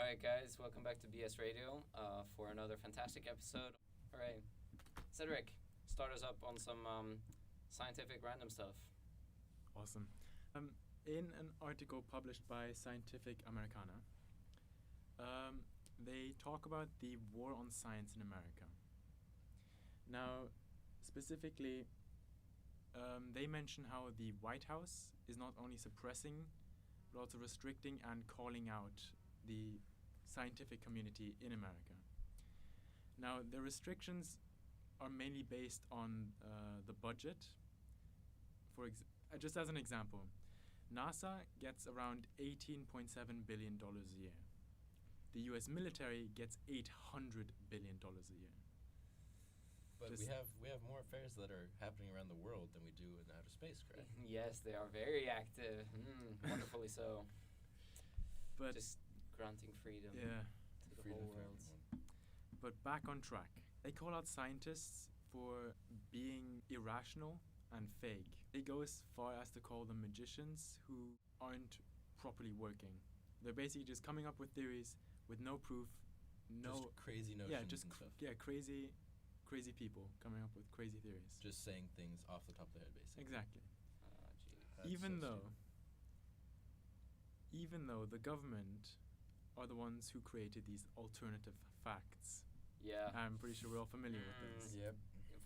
Alright guys, welcome back to BS Radio for another fantastic episode. Alright, Cedric, start us up on some scientific random stuff. Awesome. In an article published by Scientific Americana, they talk about the war on science in America. Now, specifically, they mention how the White House is not only suppressing, but also restricting and calling out the scientific community in America. Now, the restrictions are mainly based on the budget. Just as an example, NASA gets around $18.7 billion a year. The U.S. military gets $800 billion a year. But we have more affairs that are happening around the world than we do in outer space, correct? Yes, they are very active. Wonderfully so. But just granting freedom to the Freedom whole for world. everyone. But back on track. They call out scientists for being irrational and fake. They go as far as to call them magicians who aren't properly working. They're basically just coming up with theories with no proof, Just crazy notions and stuff. Crazy people coming up with crazy theories. Just saying things off the top of their head, basically. Exactly. Jeez. That's Even though the government are the ones who created these alternative facts. Yeah. I'm pretty sure we're all familiar with this. Yep.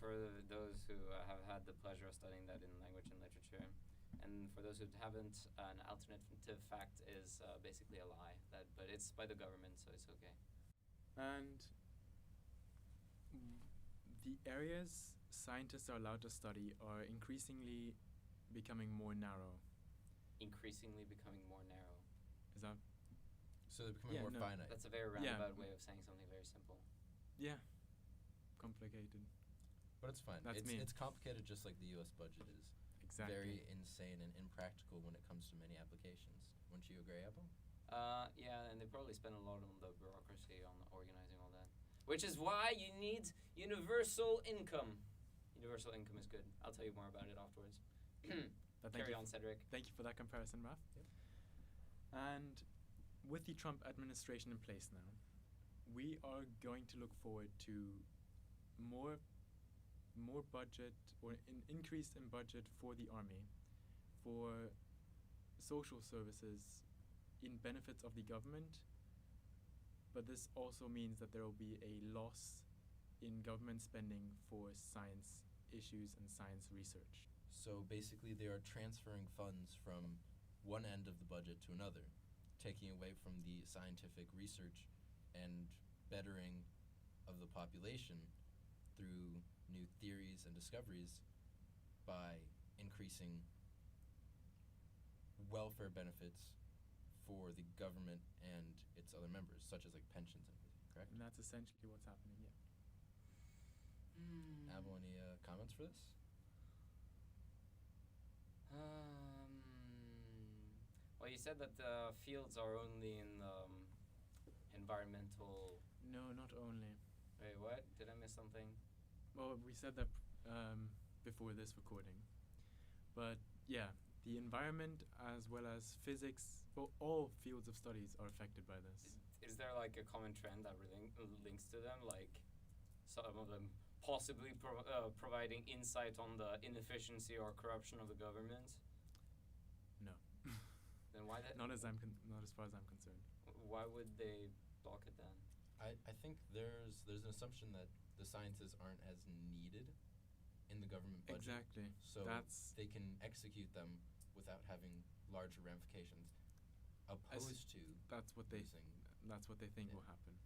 For those who have had the pleasure of studying that in language and literature, and for those who haven't, an alternative fact is basically a lie. But it's by the government, so it's okay. And the areas scientists are allowed to study are increasingly becoming more narrow. Increasingly becoming more narrow. Is that? So they're becoming more finite. That's a very roundabout way of saying something very simple. Yeah. Complicated. But it's fine. It's complicated just like the U.S. budget is. Exactly. Very insane and impractical when it comes to many applications. Wouldn't you agree, Abel? Yeah, and they probably spend a lot on the bureaucracy, on organizing all that. Which is why you need universal income. Universal income is good. I'll tell you more about it afterwards. Carry on, Cedric. Thank you for that comparison, Raf. Yep. And with the Trump administration in place now, we are going to look forward to more budget or an increase in budget for the army, for social services in benefits of the government. But this also means that there will be a loss in government spending for science issues and science research. So basically they are transferring funds from one end of the budget to another, taking away from the scientific research and bettering of the population through new theories and discoveries by increasing welfare benefits for the government and its other members, such as like pensions and everything, correct? And that's essentially what's happening, yeah. Abel, any comments for this? Well, you said that the fields are only in environmental... No, not only. Wait, what? Did I miss something? Well, we said that before this recording. But yeah, the environment as well as physics, well, all fields of studies are affected by this. Is there like a common trend that links to them? Like some of them possibly providing insight on the inefficiency or corruption of the government? No. Then why that? Not as far as I'm concerned. Why would they block it then? I think there's an assumption that the sciences aren't as needed in the government budget. Exactly. So they can execute them without having larger ramifications, opposed to that's what they think will happen.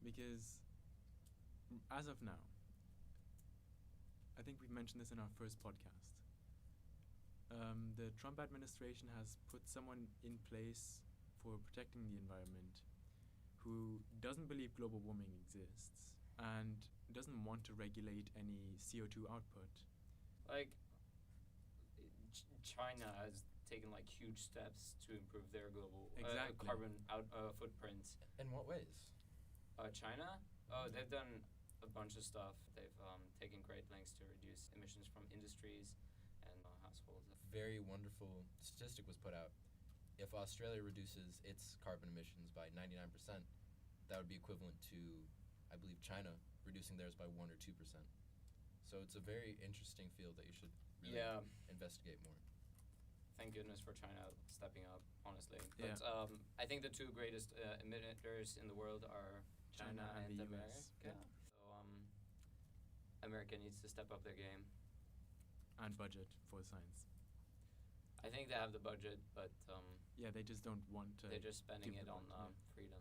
Because as of now, I think we mentioned this in our first podcast. The Trump administration has put someone in place for protecting the environment who doesn't believe global warming exists and doesn't want to regulate any CO2 output. Like, China has taken like huge steps to improve their global carbon footprint. In what ways? China? Oh, they've done a bunch of stuff. They've taken great lengths to reduce emissions from industries and households. Very wonderful statistic was put out if Australia reduces its carbon emissions by 99%, that would be equivalent to, I believe, China reducing theirs by 1 or 2%. So it's a very interesting field that you should really investigate more. Thank goodness for China stepping up, honestly. Yeah. But I think the two greatest emitters in the world are China and the America. US. Yeah. So America needs to step up their game. And budget for science. I think they have the budget, but Yeah, they just don't want to. they're just spending give it the on budget, freedom.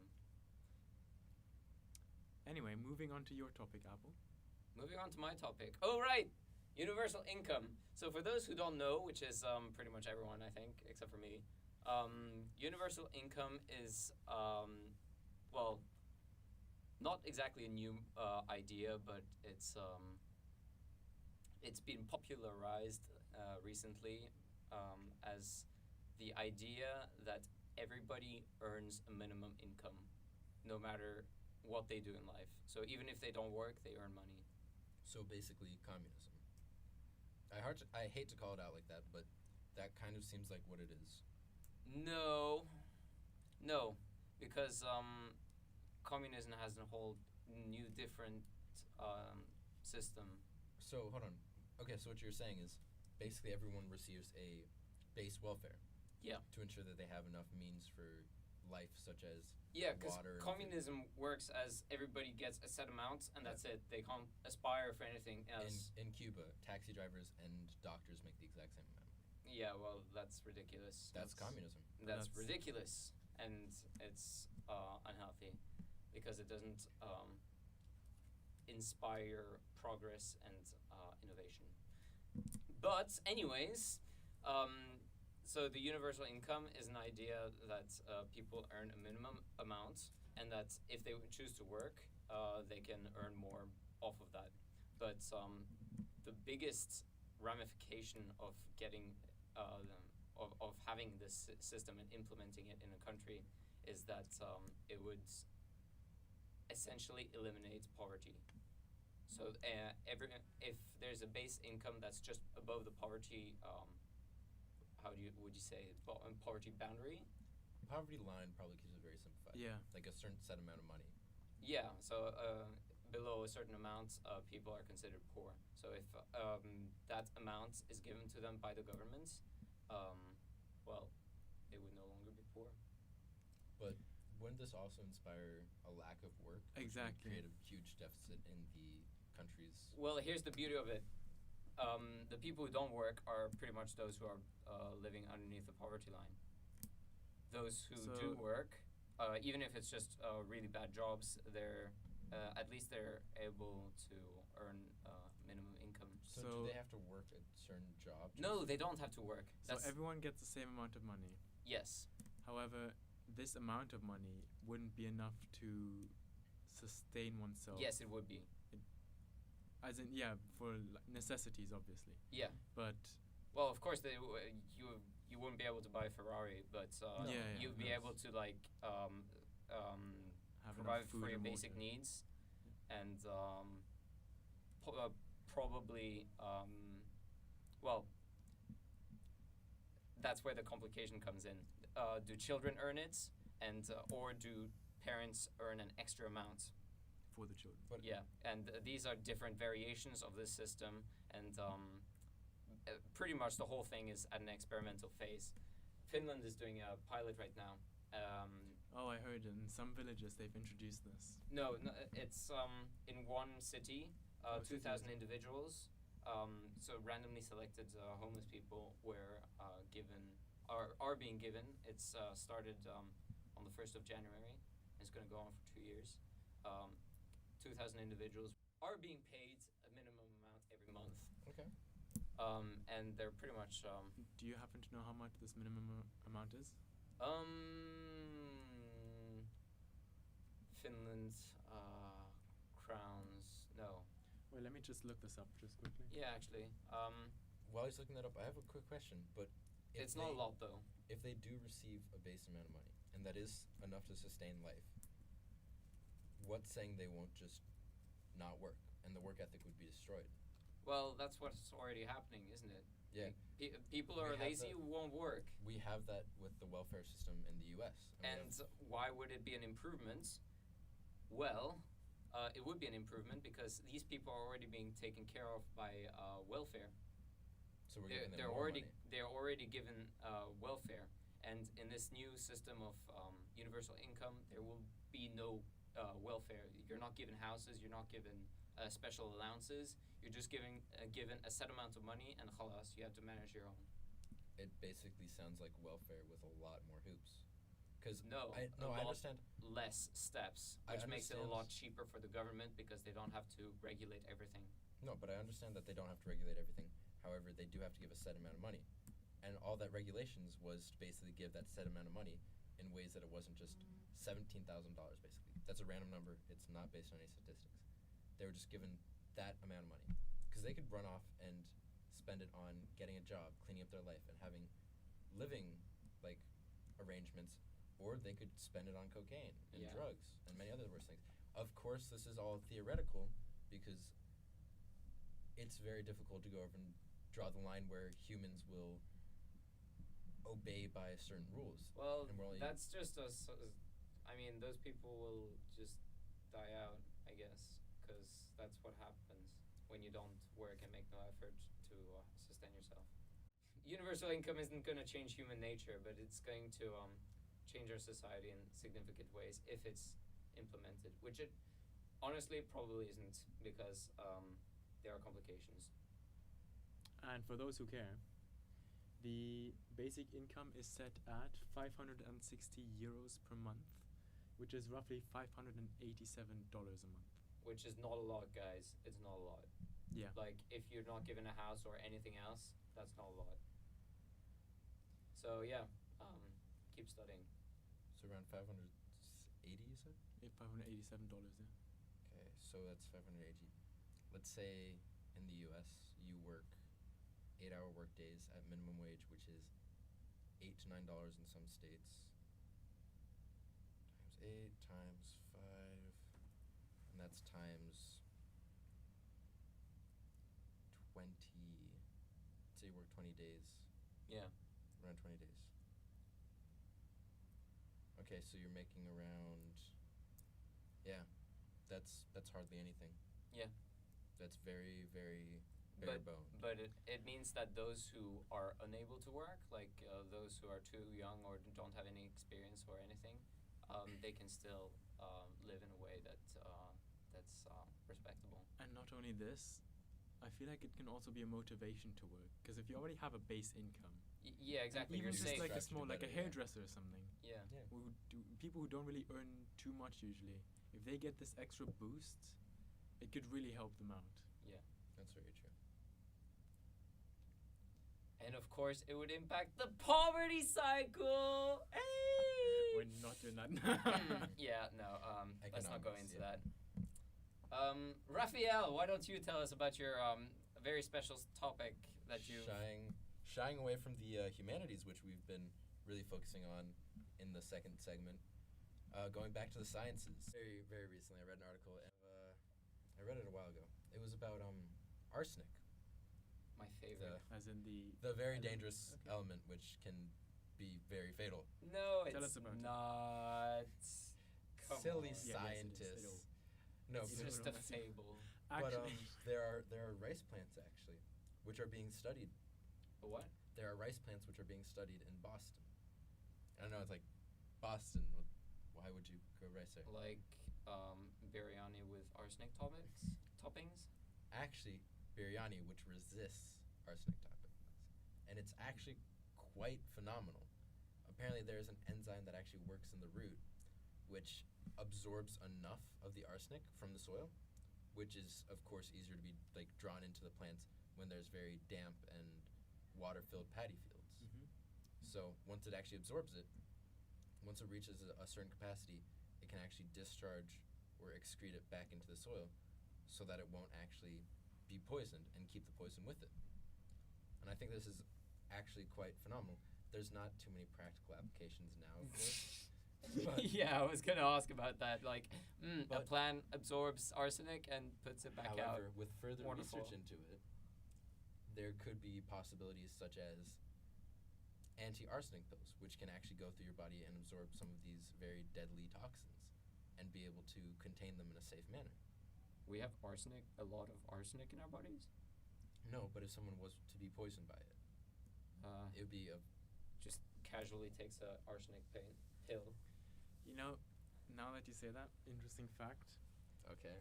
Anyway, moving on to your topic, Apple. Moving on to my topic. Oh, right! Universal income. So for those who don't know, which is pretty much everyone, I think, except for me, universal income is, well, not exactly a new idea, but it's been popularized recently as the idea that everybody earns a minimum income, no matter what they do in life. So even if they don't work, they earn money. So basically, communism. I hate to call it out like that, but that kind of seems like what it is. No, because communism has a whole new different system. So hold on. Okay, so what you're saying is basically everyone receives a base welfare. Yeah. To ensure that they have enough means for life, such as Yeah, because water and communism works as everybody gets a set amount, and that's it. They can't aspire for anything else. in Cuba, taxi drivers and doctors make the exact same amount. Yeah, well, that's ridiculous. That's communism. That's That's- ridiculous, and it's unhealthy because it doesn't inspire progress and innovation. But anyways, so the universal income is an idea that people earn a minimum amount, and that if they choose to work, they can earn more off of that. But the biggest ramification of getting of having this system and implementing it in a country is that it would essentially eliminate poverty. So if there's a base income that's just above the poverty, would you say poverty boundary? Poverty line probably keeps it very simplified. Yeah. Like a certain set amount of money. Yeah. So below a certain amount, people are considered poor. So if that amount is given to them by the government, well, they would no longer be poor. But wouldn't this also inspire a lack of work? Which would Exactly. create a huge deficit in the country's. Well, here's the beauty of it. The people who don't work are pretty much those who are living underneath the poverty line. Those who do So- work, even if it's just really bad jobs, they're at least they're able to earn minimum income. So, So- do they have to work a certain job? No, they don't have to work. So That's everyone gets the same amount of money. yes. However, this amount of money wouldn't be enough to sustain oneself. Yes, it would be. As in, yeah, for necessities, obviously. Yeah. But Well, of course, you wouldn't be able to buy a Ferrari, but Yeah, you'd be that's- able to like have provide enough food for your and basic water. needs, and probably well, that's where the complication comes in. Do children earn it, and or do parents earn an extra amount? for the children. But Yeah, and these are different variations of this system, and pretty much the whole thing is at an experimental phase. Finland is doing a pilot right now. Oh, I heard in some villages they've introduced this. No, it's in one city, Oh, 2,000 individuals. So randomly selected homeless people were given, are being given. It's started on the 1st of January. It's going to go on for 2 years. 2,000 individuals are being paid a minimum amount every month. okay. And they're pretty much Do you happen to know how much this minimum amount is? Finland crowns. No. Well, let me just look this up just quickly. Yeah, actually. While he's looking that up, I have a quick question. But if It's not a they- lot though. If they do receive a base amount of money, and that is enough to sustain life, what's saying they won't just not work, and the work ethic would be destroyed? Well, that's what's already happening, isn't it? Yeah. People We are have lazy, the- won't work. We have that with the welfare system in the U.S. we And have- why would it be an improvement? Well, it would be an improvement because these people are already being taken care of by welfare. so we're giving them They're more already money. they're already given welfare, and in this new system of universal income, there will be no welfare. You're not given houses. You're not given special allowances. You're just given a set amount of money, and khalas, you have to manage your own. It basically sounds like welfare with a lot more hoops. Because No, I a lot understand. less steps, I which makes it a understand. lot cheaper for the government because they don't have to regulate everything. No, but I understand that they don't have to regulate everything. However, they do have to give a set amount of money, and all that regulations was to basically give that set amount of money in ways that it wasn't just $17,000. Basically, that's a random number. It's not based on any statistics. They were just given that amount of money because they could run off and spend it on getting a job, cleaning up their life, and having living like arrangements, or they could spend it on cocaine and Yeah. drugs and many other worse things. Of course, this is all theoretical because it's very difficult to go over and draw the line where humans will obey by certain rules. Well, And we're only- that's just I mean, those people will just die out, I guess, because that's what happens when you don't work and make no effort to sustain yourself. Universal income isn't going to change human nature, but it's going to change our society in significant ways if it's implemented, which it honestly probably isn't because there are complications. And for those who care, the basic income is set at 560 euros per month, which is roughly $587 a month. Which is not a lot, guys. It's not a lot. Yeah. Like, if you're not given a house or anything else, that's not a lot. So, yeah, keep studying. So around 580, you said? Yeah, $587, yeah. Okay, so that's 580. Let's say in the U.S. you work 8-hour work days at minimum wage, which is $8 to $9 in some states. Times 8 times 5, and that's times 20. Say you work 20 days. Yeah. Around 20 days. Okay, so you're making around. Yeah, that's hardly anything. Yeah. That's very, very bare bones. But it means that those who are unable to work, like those who are too young or don't have any experience or anything, they can still live in a way that's respectable. And not only this, I feel like it can also be a motivation to work. Because if you already have a base income, Yeah, exactly. even You're just safe. like a Attract you small, to like a better, yeah. hairdresser or something, Yeah. Yeah. people who don't really earn too much usually, if they get this extra boost, it could really help them out. Yeah. That's very true. And of course, it would impact the poverty cycle. Hey! We're not doing that now. Yeah, no. Let's not go Economics, into yeah. that. Raphael, why don't you tell us about your very special topic that you? Shying away from the humanities, which we've been really focusing on in the second segment. Going back to the sciences. Very, very recently, I read an article, and I read it a while ago. It was about arsenic, My favorite. As in the very element. dangerous Okay. element, which can be very fatal. No, Tell it's us about it. not. Come Silly on. Yeah, yes, it is. scientists. No, It's You just don't a know, I see. fable. but Actually, there are rice plants actually, which are being studied. A what? There are rice plants which are being studied in Boston. I don't know, it's like Boston. Why would you grow rice there? Like biryani with arsenic toppings? Actually, biryani, which resists arsenic toppings, and it's actually quite phenomenal. Apparently, there's an enzyme that actually works in the root, which absorbs enough of the arsenic from the soil, which is of course easier to be like drawn into the plants when there's very damp and water-filled paddy fields. Mhm. So once it actually absorbs it, once it reaches a certain capacity, it can actually discharge or excrete it back into the soil so that it won't actually be poisoned and keep the poison with it. And I think this is actually quite phenomenal. There's not too many practical applications now, of course. But- Yeah, I was gonna ask about that. Like, a But- plant absorbs arsenic and puts it back out. However, with further Wonderful. research into it, there could be possibilities such as anti-arsenic pills, which can actually go through your body and absorb some of these very deadly toxins and be able to contain them in a safe manner. We have arsenic, a lot of arsenic in our bodies. No, but if someone was to be poisoned by it, it would be a Just casually takes a arsenic pill. You know, now that you say that, interesting fact. okay.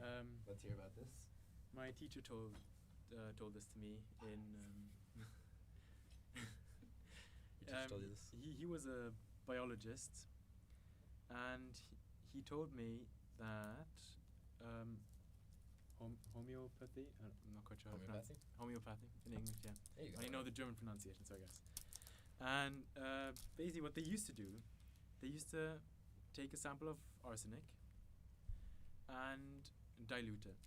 Let's hear about this. My teacher told this to me in. Your teacher told you this? He was a biologist, and he told me that homeopathy. I'm not quite sure how to pronounce it. Homeopathy in English, yeah. There you go. I know the German pronunciation, so I guess. And basically, what they used to do, they used to take a sample of arsenic and dilute it,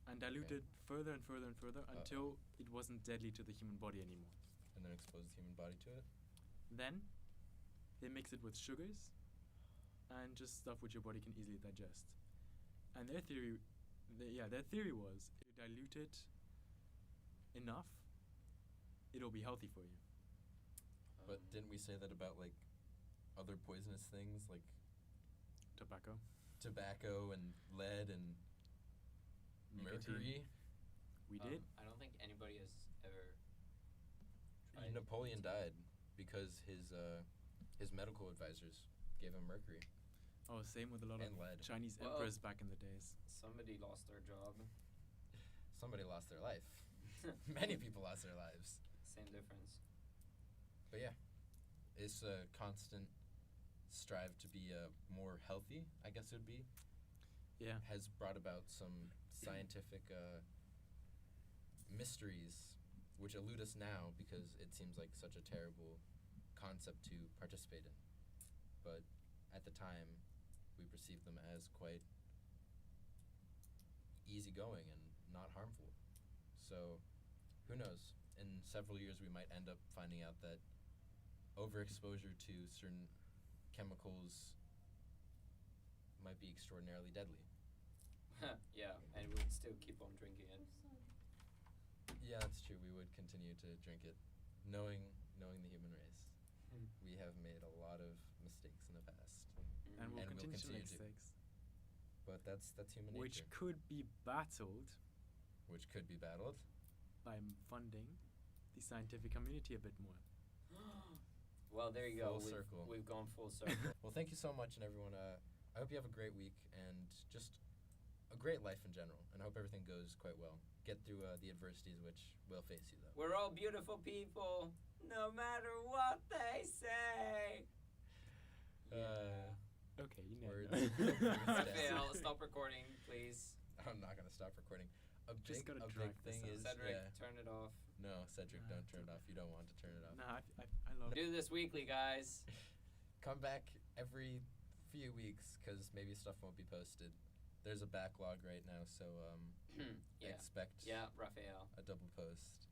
and dilute Okay. it further and further and further until it wasn't deadly to the human body anymore. And then expose the human body to it? Then they mix it with sugars and just stuff which your body can easily digest. And their theory was if you dilute it enough, it'll be healthy for you. But didn't we say that about, like, other poisonous things, like Tobacco. tobacco and lead and mercury? We did. I don't think anybody has ever tried. Napoleon died because his medical advisors gave him mercury. Oh, same with a lot of And lead. Chinese Well- emperors back in the days. Somebody lost their job. Somebody lost their life. Many people lost their lives. Same difference. But yeah, it's a constant strive to be more healthy, I guess it would be, Yeah. has brought about some scientific mysteries which elude us now because it seems like such a terrible concept to participate in. But at the time, we perceived them as quite easygoing and not harmful. So, who knows? In several years, we might end up finding out that overexposure to certain chemicals might be extraordinarily deadly. Yeah, and we would still keep on drinking it. Yeah, that's true. We would continue to drink it, knowing the human race. We have made a lot of mistakes in the past, And we'll And we'll continue to make continue to. mistakes. but that's human Which nature, could be battled which could be battled. by funding the scientific community a bit more. Well, there you go. Full circle. We've gone full circle. Well, thank you so much, and everyone. I hope you have a great week and just a great life in general, and I hope everything goes quite well. Get through the adversities which will face you, though. We're all beautiful people, no matter what they say. Okay, you know. Words. Raphael, stop recording, please. I'm not gonna stop recording. A Just big, gotta a drag big this thing out. is Cedric, yeah. turn it off. No, Cedric, Nah, don't it's turn it okay. off. You don't want to turn it off. Nah, I love Do this weekly, guys. Come back every few weeks because maybe stuff won't be posted. There's a backlog right now, so Yeah. expect Raphael. a double post.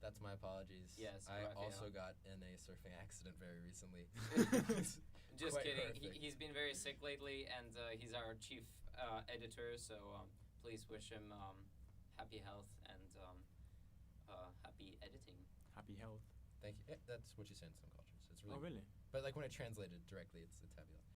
That's my apologies. Yes, I Raphael. also got in a surfing accident very recently. Just Quite kidding. horrific. He's been very sick lately, and he's our chief editor. So please wish him happy health and happy editing. happy health. Thank you. Yeah, that's what you say in some cultures. It's really. Oh, really? But like when it translated directly, it's happy.